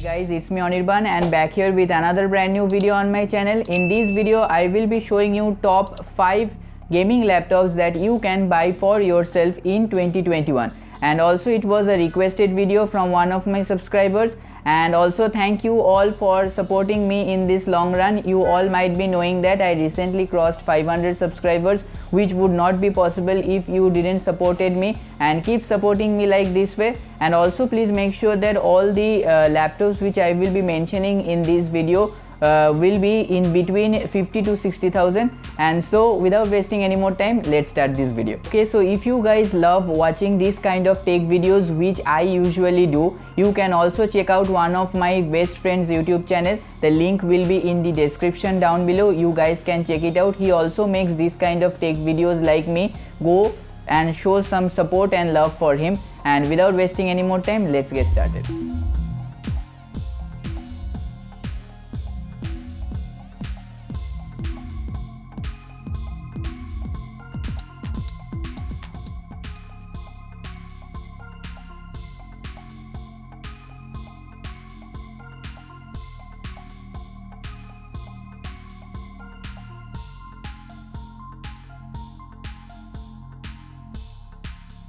Guys, it's me Anirban and back here with another brand new video on my channel. In this video I will be showing you top 5 gaming laptops that you can buy for yourself in 2021, and also it was a requested video from one of my subscribers. And also thank you all for supporting me in this long run. You all might be knowing that I recently crossed 500 subscribers, which would not be possible if you didn't supported me, and keep supporting me like this way. And also please make sure that all the laptops which I will be mentioning in this video will be in between 50 to 60,000. And so without wasting any more time, let's start this video. Okay, so if you guys love watching this kind of tech videos which I usually do, you can also check out one of my best friend's YouTube channel. The link will be in the description down below. You guys can check it out. He also makes this kind of tech videos like me. Go and show some support and love for him. And without wasting any more time, let's get started.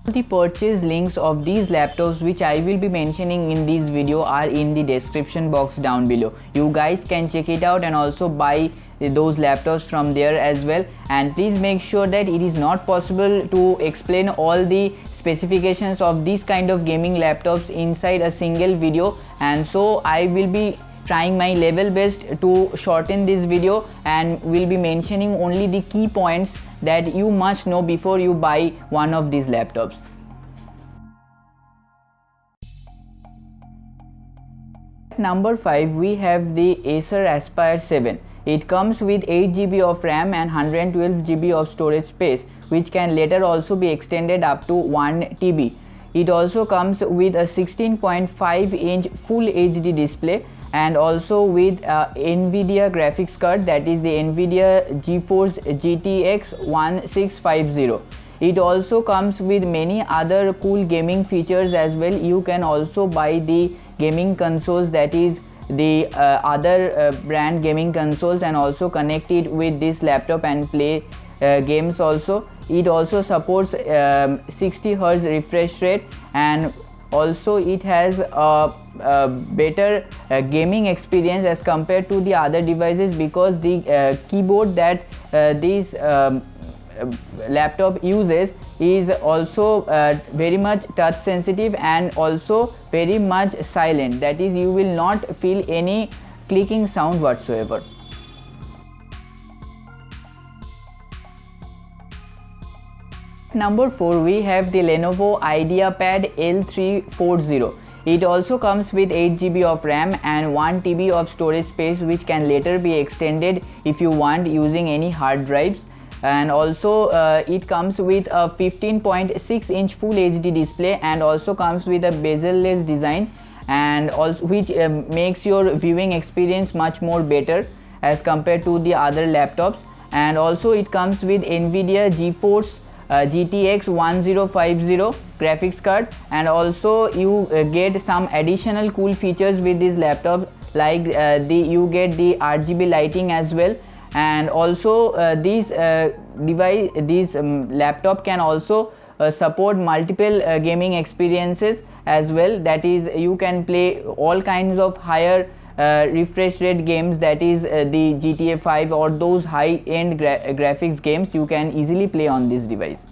The purchase links of these laptops which I will be mentioning in this video are in the description box down below. You guys can check it out and also buy those laptops from there as well. And please make sure that it is not possible to explain all the specifications of these kind of gaming laptops inside a single video, and so I will be trying my level best to shorten this video and will be mentioning only the key points that you must know before you buy one of these laptops. At number 5 we have the Acer Aspire 7. It comes with 8 GB of RAM and 112 GB of storage space, which can later also be extended up to 1 TB. It also comes with a 16.5-inch Full HD display and also with NVIDIA graphics card, that is the NVIDIA GeForce GTX 1650. It also comes with many other cool gaming features as well. You can also buy the gaming consoles, that is the other brand gaming consoles, and also connect it with this laptop and play games also. It also supports 60 Hz refresh rate, and also it has a better gaming experience as compared to the other devices, because the keyboard that this laptop uses is also very much touch sensitive and also very much silent, that is you will not feel any clicking sound whatsoever. Number 4 we have the Lenovo IdeaPad L340. It also comes with 8 GB of RAM and 1 TB of storage space, which can later be extended if you want using any hard drives. And also it comes with a 15.6-inch Full HD display and also comes with a bezel-less design, and also which makes your viewing experience much more better as compared to the other laptops. And also it comes with NVIDIA GeForce GTX 1050 graphics card, and also you get some additional cool features with this laptop, like you get the RGB lighting as well. And also this laptop can also support multiple gaming experiences as well, that is you can play all kinds of higher refresh rate games, that is the GTA 5 or those high-end graphics games you can easily play on this device.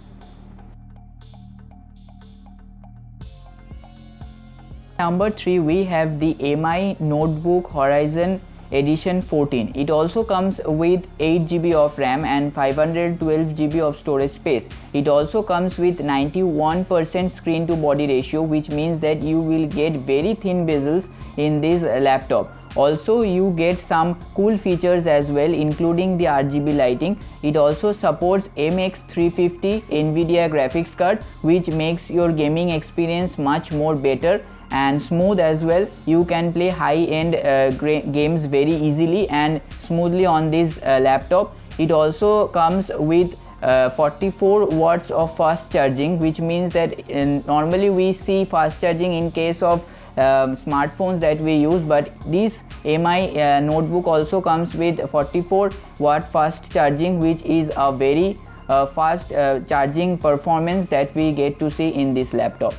Number 3 we have the MI Notebook Horizon Edition 14. It also comes with 8 GB of RAM and 512 GB of storage space. It also comes with 91% screen to body ratio, which means that you will get very thin bezels in this laptop. Also you get some cool features as well, including the RGB lighting. It also supports MX350 NVIDIA graphics card, which makes your gaming experience much more better and smooth as well. You can play high-end games very easily and smoothly on this laptop. It also comes with 44 watts of fast charging, which means that normally we see fast charging in case of smartphones that we use, but this MI notebook also comes with 44-watt fast charging, which is a very fast charging performance that we get to see in this laptop.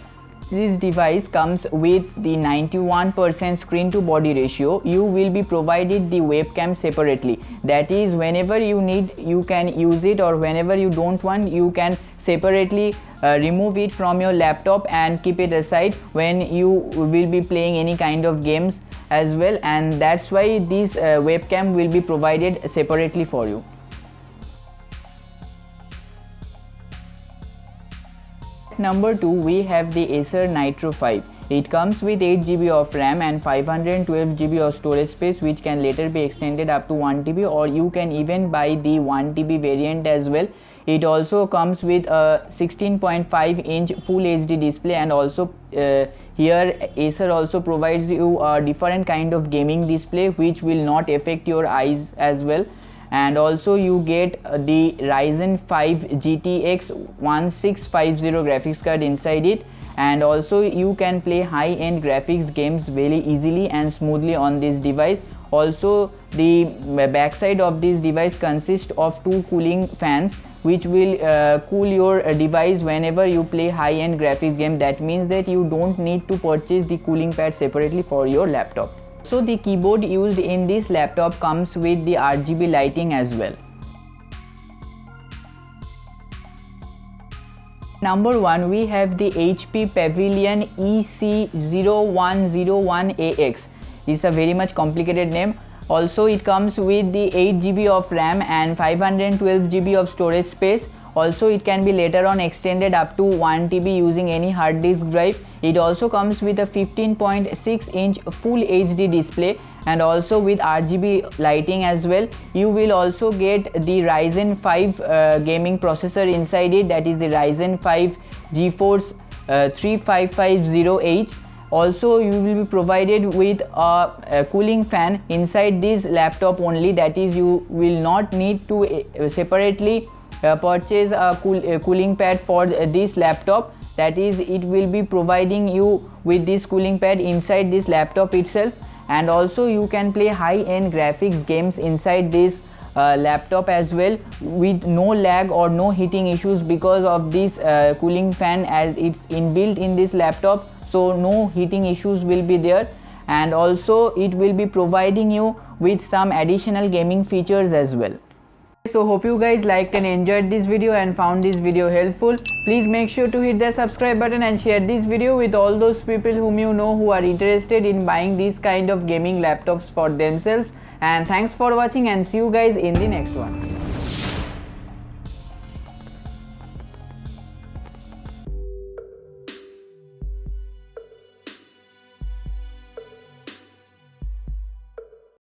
This device comes with the 91% screen to body ratio. You will be provided the webcam separately. That is, whenever you need, you can use it, or whenever you don't want, you can separately remove it from your laptop and keep it aside when you will be playing any kind of games as well, and that's why this webcam will be provided separately for you. Number 2, we have the Acer Nitro 5. It comes with 8GB of RAM and 512GB of storage space, which can later be extended up to 1TB, or you can even buy the 1TB variant as well. It also comes with a 16.5-inch Full HD display, and also here Acer also provides you a different kind of gaming display which will not affect your eyes as well. And also you get the Ryzen 5 GTX 1650 graphics card inside it, and also you can play high-end graphics games very easily and smoothly on this device. Also, the backside of this device consists of 2 cooling fans which will cool your device whenever you play high-end graphics game. That means that you don't need to purchase the cooling pad separately for your laptop. So the keyboard used in this laptop comes with the RGB lighting as well. Number 1, we have the HP Pavilion EC0101AX. It's a very much complicated name. Also, it comes with the 8GB of RAM and 512GB of storage space. Also, it can be later on extended up to 1TB using any hard disk drive. It also comes with a 15.6-inch Full HD display, and also with RGB lighting as well. You will also get the Ryzen 5 gaming processor inside it, that is the Ryzen 5 GeForce 3550H. Also, you will be provided with a cooling fan inside this laptop only. That is, you will not need to separately purchase a cooling pad for this laptop. That is, it will be providing you with this cooling pad inside this laptop itself, and also you can play high-end graphics games inside this laptop as well with no lag or no heating issues because of this cooling fan, as it's inbuilt in this laptop, so no heating issues will be there. And also it will be providing you with some additional gaming features as well. So hope you guys liked and enjoyed this video and found this video helpful. Please make sure to hit the subscribe button and share this video with all those people whom you know who are interested in buying these kind of gaming laptops for themselves. And thanks for watching, and see you guys in the next one.